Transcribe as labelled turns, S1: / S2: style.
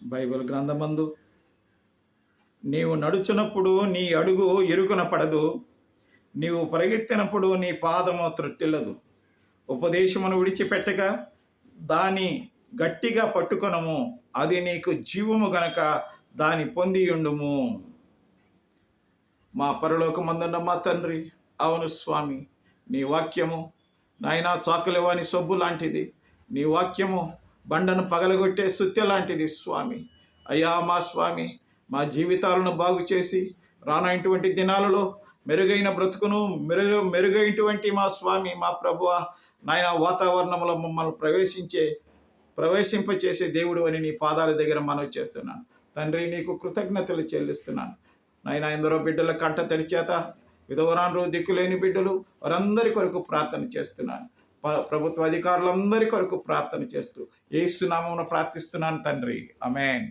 S1: Bible గ్రంథమందు నీవు నడుచునప్పుడు నీ అడుగు ఇరుకున పడదు, నీవు పరిగెత్తినప్పుడు నీ పాదము త్రొట్టిల్లదు. ఉపదేశమును విడిచిపెట్టక దాని గట్టిగా పట్టుకొనము, అది నీకు జీవము గనక దాని పొందియుండుము. మా పరలోకమందున్న మా తండ్రి, అవును స్వామి, నీ వాక్యము నాయనా చాకులేవాని సొబ్బు లాంటిది. నీ వాక్యము బండను పగలగొట్టే సుత్తె లాంటిది స్వామి. అయ్యా మా స్వామి, మా జీవితాలను బాగు చేసి రానటువంటి దినాలలో మెరుగైన బ్రతుకును మెరుగైనటువంటి మా స్వామి, మా ప్రభువ నాయన వాతావరణంలో మమ్మల్ని ప్రవేశింపచేసే దేవుడు అని నీ పాదాల దగ్గర మనవి చేస్తున్నాను. తండ్రి, నీకు కృతజ్ఞతలు చెల్లిస్తున్నాను. నాయన ఎందరో బిడ్డల కంట తడి చేత విధవరాండ్రు, దిక్కులేని బిడ్డలు, వారందరి కొరకు ప్రార్థన చేస్తున్నాను. ప్రభుత్వ అధికారులందరి కొరకు ప్రార్థన చేస్తూ యేసు నామమున ప్రార్థిస్తున్నాను తండ్రి. ఆమేన్.